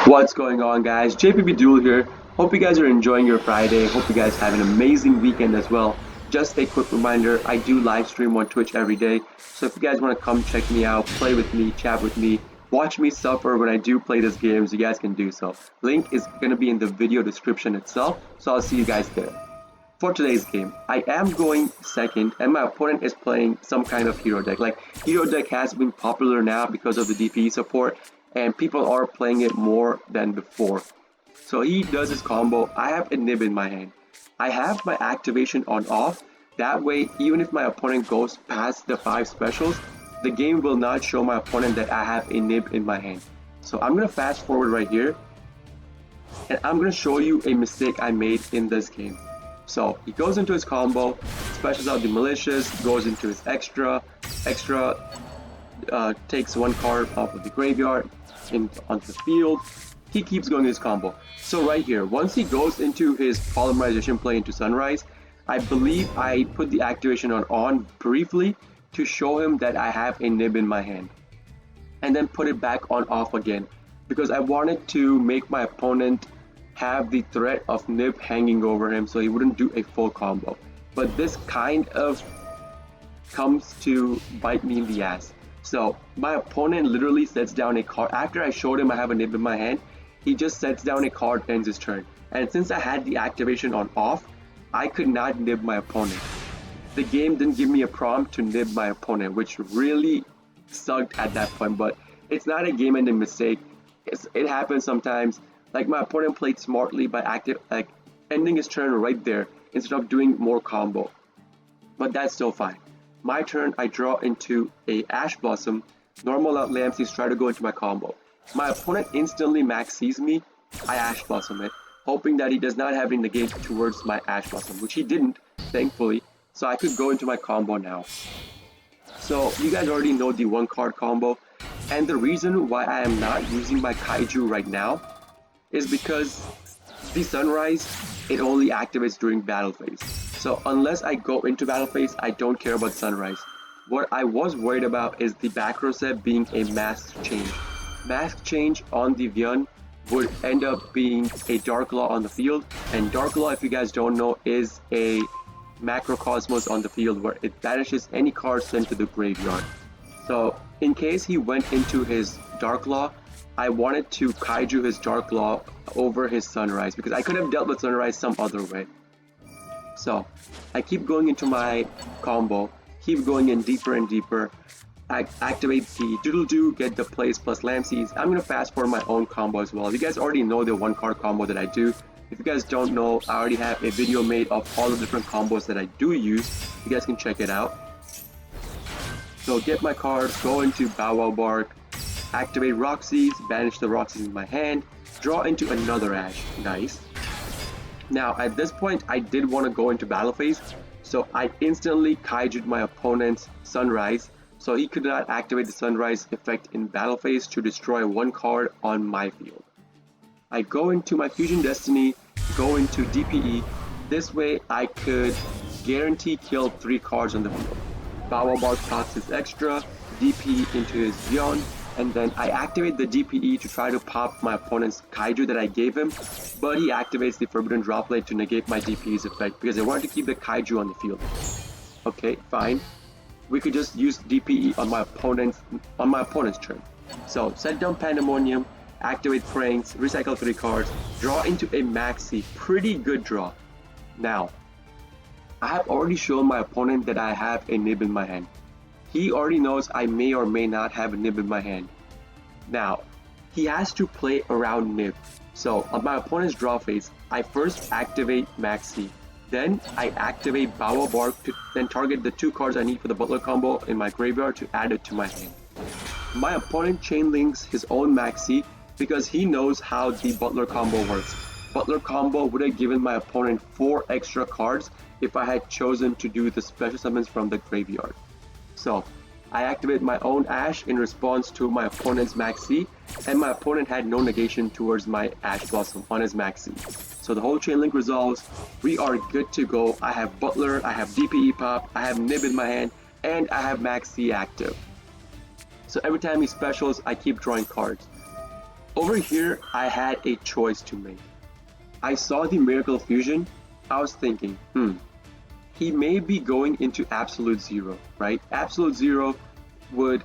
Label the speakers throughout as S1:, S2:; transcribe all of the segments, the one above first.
S1: What's going on, guys? JPB Duel here. Hope you guys are enjoying your Friday. Hope you guys have an amazing weekend as well. Just a quick reminder, I do live stream on Twitch every day. So if you guys want to come check me out, play with me, chat with me, watch me suffer when I do play these games, you guys can do so. Link is going to be in the video description itself. So I'll see you guys there. For today's game, I am going second and my opponent is playing some kind of hero deck. Like, hero deck has been popular now because of the DPE support and people are playing it more than before. So he does his combo. I have a nib in my hand. I have my activation on off. That way, even if my opponent goes past the 5 specials, the game will not show my opponent that I have a nib in my hand. So I'm going to fast forward right here and I'm going to show you a mistake I made in this game. So he goes into his combo, specials out the malicious, goes into his extra, takes one card off of the graveyard onto the field. He keeps going his combo. So right here, once he goes into his polymerization play into Sunrise, I believe I put the activation on briefly to show him that I have a nib in my hand. And then put it back on off again because I wanted to make my opponent have the threat of nib hanging over him so he wouldn't do a full combo. But this kind of comes to bite me in the ass. So my opponent literally sets down a card. After I showed him I have a nib in my hand, he just sets down a card, ends his turn. And since I had the activation on off, I could not nib my opponent. The game didn't give me a prompt to nib my opponent, which really sucked at that point. But it's not a game-ending mistake. It happens sometimes. Like, my opponent played smartly by ending his turn right there instead of doing more combo. But that's still fine. My turn, I draw into a Ash Blossom. Normal out Lamseys try to go into my combo. My opponent instantly max sees me. I Ash Blossom it, hoping that he does not have any negate towards my Ash Blossom, which he didn't, thankfully. So I could go into my combo now. So you guys already know the 1-card combo. And the reason why I am not using my Kaiju right now is because the Sunrise, it only activates during battle phase. So unless I go into battle phase, I don't care about Sunrise. What I was worried about is the back row set being a mask change. Mask change on the Vyun would end up being a Dark Law on the field, and Dark Law, if you guys don't know, is a macrocosmos on the field where it banishes any card sent to the graveyard. So in case he went into his Dark Law, I wanted to Kaiju his Dark Law over his Sunrise because I could have dealt with Sunrise some other way. So I keep going into my combo, keep going in deeper and deeper. I activate the Doodle-Doo, get the plays plus Lamseys. I'm going to fast forward my own combo as well. You guys already know the 1-card combo that I do. If you guys don't know, I already have a video made of all the different combos that I do use. You guys can check it out. So get my cards, go into Bow Wow Bark, activate Roxy's, banish the Roxy's in my hand, draw into another Ash. Nice. Now at this point I did want to go into battle phase, so I instantly Kaiju'd my opponent's Sunrise, so he could not activate the Sunrise effect in battle phase to destroy 1 card on my field. I go into my Fusion Destiny, go into DPE. This way I could guarantee kill 3 cards on the field. Bow Wow Bark pops his extra, DPE into his Vyun, and then I activate the DPE to try to pop my opponent's Kaiju that I gave him, but he activates the Forbidden Droplet to negate my DPE's effect because I wanted to keep the Kaiju on the field. Okay, fine. We could just use DPE on my opponent's turn. So set down Pandemonium, activate Pranks, recycle 3 cards, draw into a Maxi. Pretty good draw. Now, I have already shown my opponent that I have a nib in my hand. He already knows I may or may not have a nib in my hand. Now, he has to play around nib. So on my opponent's draw phase, I first activate Maxi. Then I activate Bow Wow Bark to then target the 2 cards I need for the Butler combo in my graveyard to add it to my hand. My opponent chain links his own Maxi because he knows how the Butler combo works. Butler combo would have given my opponent 4 extra cards if I had chosen to do the special summons from the graveyard. So I activate my own Ash in response to my opponent's Maxi, and my opponent had no negation towards my Ash Blossom on his Maxi. So the whole chain link resolves, we are good to go. I have Butler, I have DPE pop, I have Nib in my hand, and I have Maxi active. So every time he specials, I keep drawing cards. Over here, I had a choice to make. I saw the Miracle Fusion. I was thinking, he may be going into Absolute Zero, right? Absolute Zero would...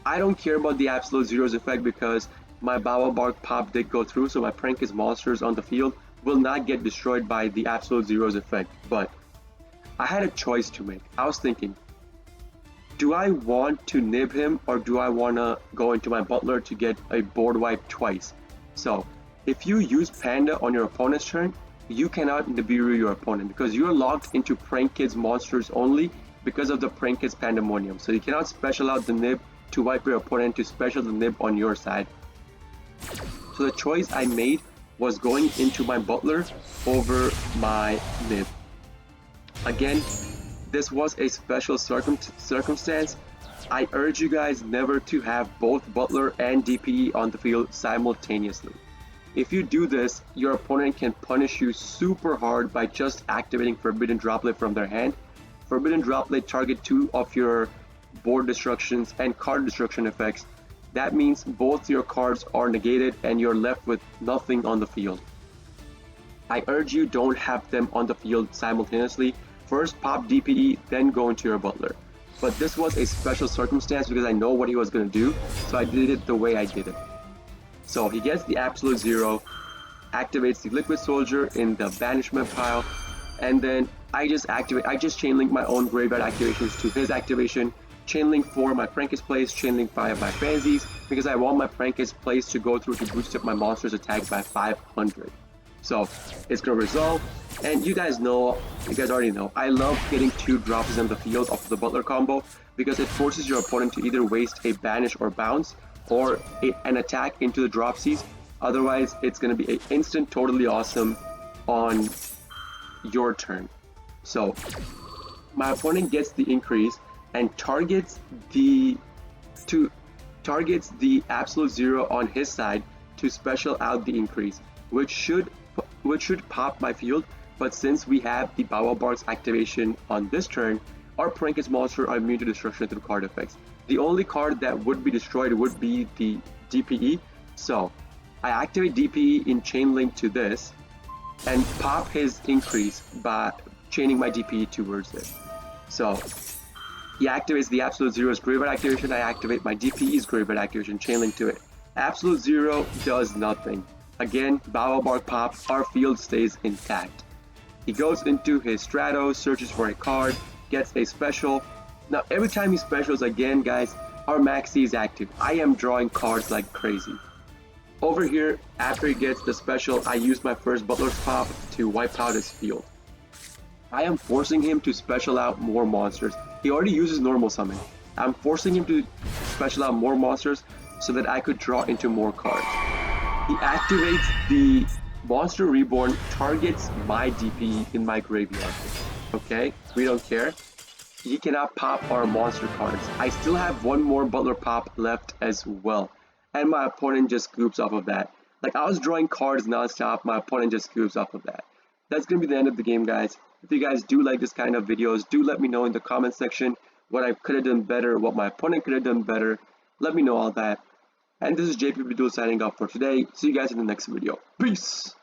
S1: I don't care about the Absolute Zero's effect because my Bawa Bark pop did go through, so my Prank's monsters on the field will not get destroyed by the Absolute Zero's effect. But I had a choice to make. I was thinking, do I want to nib him or do I want to go into my Butler to get a board wipe twice? So if you use Panda on your opponent's turn, you cannot Nibiru your opponent because you're locked into Prank Kid's monsters only because of the Prank Kid's Pandemonium. So you cannot special out the nib to wipe your opponent to special the nib on your side. So the choice I made was going into my Butler over my nib. Again, this was a special circumstance. I urge you guys never to have both Butler and DPE on the field simultaneously. If you do this, your opponent can punish you super hard by just activating Forbidden Droplet from their hand. Forbidden Droplet target 2 of your board destructions and card destruction effects. That means both your cards are negated and you're left with nothing on the field. I urge you don't have them on the field simultaneously. First pop DPE, then go into your Butler. But this was a special circumstance because I know what he was going to do, so I did it the way I did it. So he gets the Absolute Zero, activates the Liquid Soldier in the Banishment pile, and then I just chainlink my own graveyard activations to his activation, chainlink 4 my Prank's plays, chainlink 5 my Fansies, because I want my Prank's plays to go through to boost up my monster's attack by 500. So it's gonna resolve, and you guys already know, I love getting 2 drops on the field off the Butler combo because it forces your opponent to either waste a banish or bounce or an attack into the dropsies. Otherwise, it's gonna be an instant totally awesome on your turn. So my opponent gets the increase and targets the Absolute Zero on his side to special out the increase, which should pop my field. But since we have the Bawa Bark's activation on this turn, our Prank's monster are immune to destruction through card effects. The only card that would be destroyed would be the DPE. So I activate DPE in chain link to this and pop his increase by chaining my DPE towards it. So he activates the Absolute Zero's graveyard activation, I activate my DPE's graveyard activation, chain link to it. Absolute Zero does nothing. Again, Bawa Bark pop, our field stays intact. He goes into his Stratos, searches for a card, gets a special. Now every time he specials again, guys, our Maxi is active. I am drawing cards like crazy. Over here, after he gets the special, I use my first Butler's pop to wipe out his field. I am forcing him to special out more monsters. He already uses normal summon. I'm forcing him to special out more monsters so that I could draw into more cards. He activates the Monster Reborn, targets my DP in my graveyard. Okay, we don't care. He cannot pop our monster cards. I still have one more Butler pop left as well. And my opponent just scoops off of that. Like, I was drawing cards non-stop, my opponent just scoops off of that. That's going to be the end of the game, guys. If you guys do like this kind of videos, do let me know in the comment section what I could have done better, what my opponent could have done better. Let me know all that. And this is JP Duel signing off for today. See you guys in the next video. Peace!